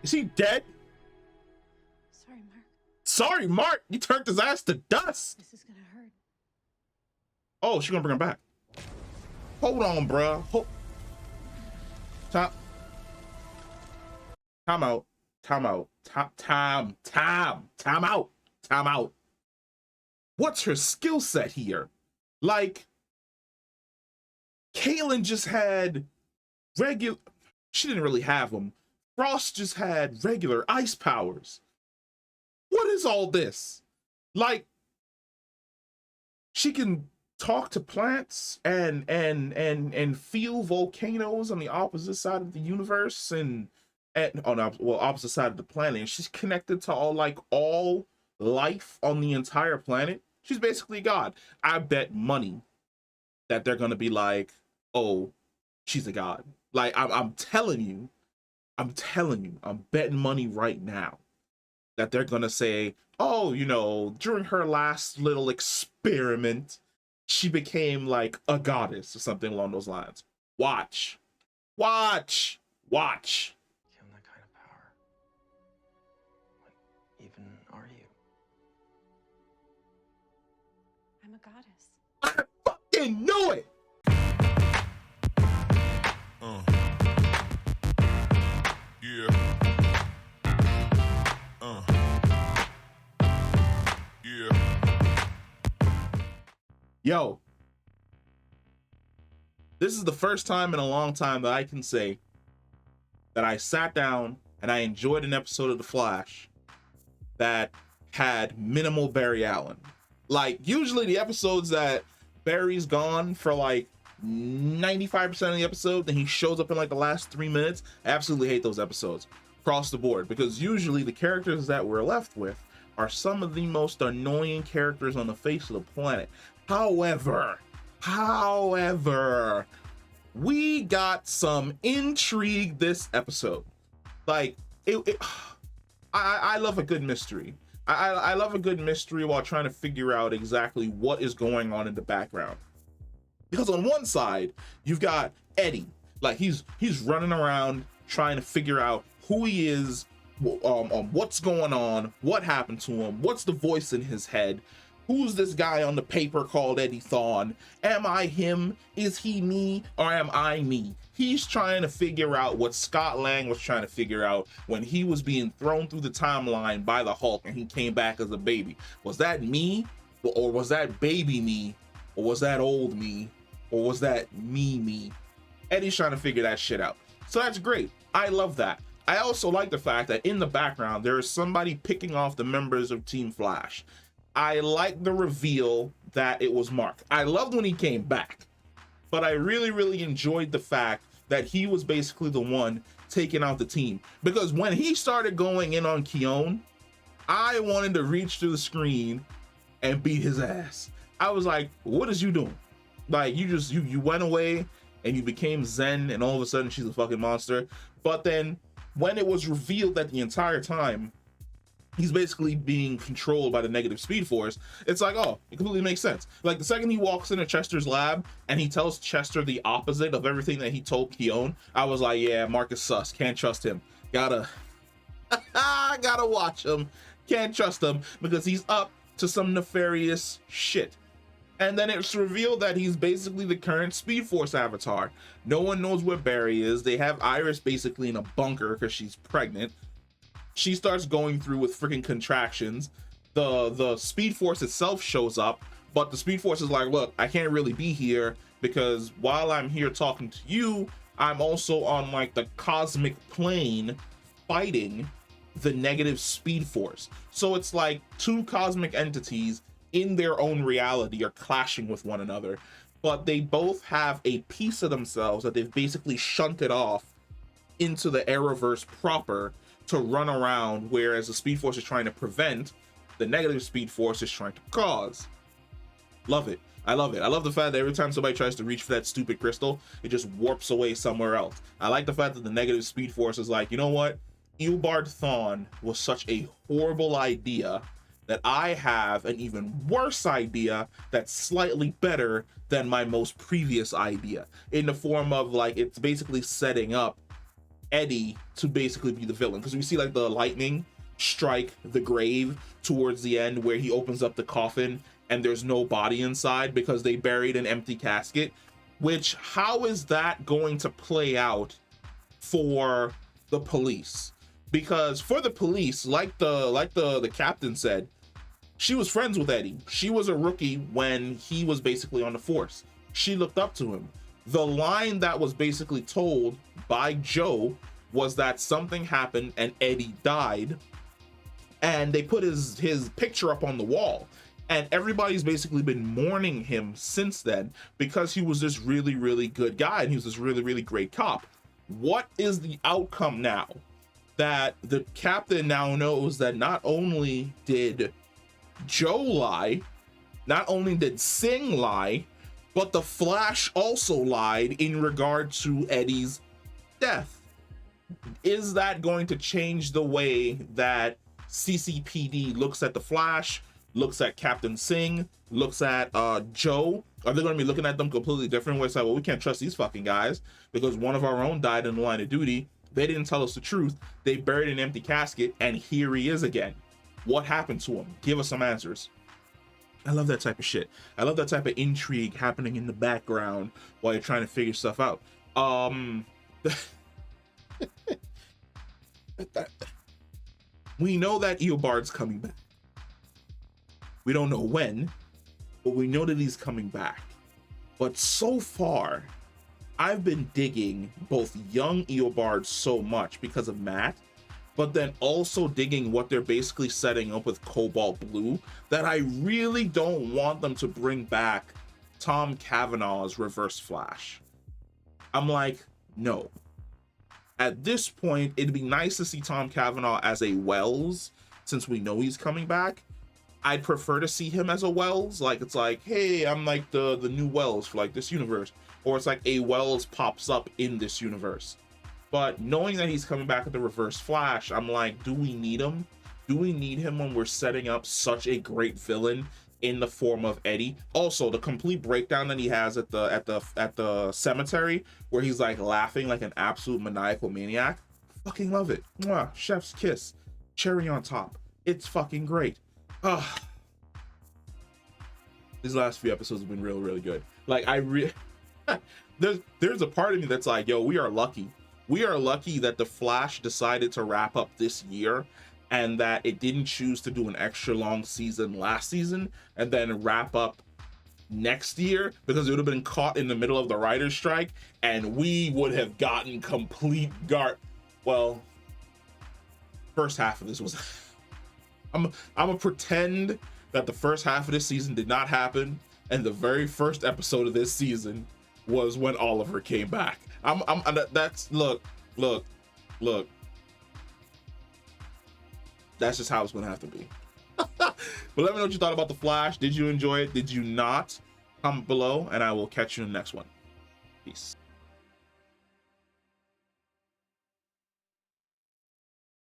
Is he dead? Sorry, Mark. Sorry, Mark. You turned his ass to dust. This is gonna hurt. Oh, she's gonna bring him back. Hold on, bruh. Time out. Time out. Time out. Time out. What's her skill set here? Like, Caitlyn just had regular. She didn't really have them. Frost just had regular ice powers. What is all this? Like, she can talk to plants and feel volcanoes on the opposite side of the universe and on the opposite side of the planet. And she's connected to all life on the entire planet. She's basically God. I bet money that they're gonna be like, oh, she's a god. Like, I'm telling you, I'm betting money right now that they're gonna say, oh, you know, during her last little experiment, she became like a goddess or something along those lines. Watch. Watch. Watch. Give him that kind of power. What even are you? I'm a goddess. I fucking knew it. Yeah. Yeah. Yo. This is the first time in a long time that I can say that I sat down and I enjoyed an episode of The Flash that had minimal Barry Allen. Like, usually the episodes that Barry's gone for like 95% of the episode, then he shows up in like the last 3 minutes. I absolutely hate those episodes across the board, because usually the characters that we're left with are some of the most annoying characters on the face of the planet. However, we got some intrigue this episode. Like, I love a good mystery. I love a good mystery while trying to figure out exactly what is going on in the background. Because on one side, you've got Eddie. Like, he's running around trying to figure out who he is, what's going on, what happened to him, what's the voice in his head, who's this guy on the paper called Eddie Thawne, am I him, is he me, or am I me? He's trying to figure out what Scott Lang was trying to figure out when he was being thrown through the timeline by the Hulk and he came back as a baby. Was that me, or was that baby me, or was that old me, or was that me? Eddie's trying to figure that shit out. So that's great. I love that. I also like the fact that in the background, there is somebody picking off the members of Team Flash. I like the reveal that it was Mark. I loved when he came back, but I really enjoyed the fact that he was basically the one taking out the team. Because when he started going in on Keone, I wanted to reach through the screen and beat his ass. I was like, what is you doing? Like, you went away and you became Zen, and all of a sudden she's a fucking monster. But then when it was revealed that the entire time he's basically being controlled by the negative speed force, it's like, oh, it completely makes sense. Like, the second he walks into Chester's lab and he tells Chester the opposite of everything that he told Keone, I was like, yeah, Marcus sus, can't trust him. Gotta watch him. Can't trust him because he's up to some nefarious shit. And then it's revealed that he's basically the current Speed Force avatar. No one knows where Barry is. They have Iris basically in a bunker because she's pregnant. She starts going through with freaking contractions. The Speed Force itself shows up, but the Speed Force is like, look, I can't really be here because while I'm here talking to you, I'm also on like the cosmic plane fighting the negative Speed Force. So it's like two cosmic entities in their own reality are clashing with one another, but they both have a piece of themselves that they've basically shunted off into the Arrowverse proper to run around, whereas the Speed Force is trying to prevent, the negative Speed Force is trying to cause. Love it. I love it. I love the fact that every time somebody tries to reach for that stupid crystal, it just warps away somewhere else. I like the fact that the negative Speed Force is like, you know what? Eobard Thawne was such a horrible idea that I have an even worse idea that's slightly better than my most previous idea, in the form of like, it's basically setting up Eddie to basically be the villain, because we see like the lightning strike the grave towards the end where he opens up the coffin and there's no body inside because they buried an empty casket. Which, how is that going to play out for the police? Because for the police, like the captain said, she was friends with Eddie. She was a rookie when he was basically on the force. She looked up to him. The line that was basically told by Joe was that something happened and Eddie died, and they put his picture up on the wall, and everybody's basically been mourning him since then because he was this really, really good guy and he was this really, really great cop. What is the outcome now that the captain now knows that not only did Joe lie, not only did Singh lie, but the Flash also lied in regard to Eddie's death? Is that going to change the way that CCPD looks at the Flash, looks at Captain Singh, looks at Joe? Are they going to be looking at them completely different ways? Like, well, we can't trust these fucking guys because one of our own died in the line of duty. They didn't tell us the truth. They buried an empty casket, and here he is again. What happened to him? Give us some answers. I love that type of shit. I love that type of intrigue happening in the background while you're trying to figure stuff out. We know that Eobard's coming back. We don't know when, but we know that he's coming back. But so far, I've been digging both young Eobard so much because of Matt, but then also digging what they're basically setting up with Cobalt Blue, that I really don't want them to bring back Tom Cavanaugh's Reverse Flash. I'm like, no. At this point, it'd be nice to see Tom Cavanaugh as a Wells, since we know he's coming back. I'd prefer to see him as a Wells, like it's like, hey, I'm like the new Wells for like this universe, or it's like a Wells pops up in this universe. But knowing that he's coming back with the Reverse Flash, I'm like, do we need him? Do we need him when we're setting up such a great villain in the form of Eddie? Also, the complete breakdown that he has at the cemetery, where he's like laughing like an absolute maniacal maniac. Fucking love it. Mwah, chef's kiss. Cherry on top. It's fucking great. These last few episodes have been real, really good. Like, there's a part of me that's like, yo, we are lucky. We are lucky that the Flash decided to wrap up this year and that it didn't choose to do an extra long season last season and then wrap up next year, because it would have been caught in the middle of the writer's strike and we would have gotten complete well, first half of this was I'm gonna pretend that the first half of this season did not happen and the very first episode of this season was when Oliver came back. That's look. That's just how it's gonna have to be. But let me know what you thought about the Flash. Did you enjoy it? Did you not? Comment below, and I will catch you in the next one. Peace.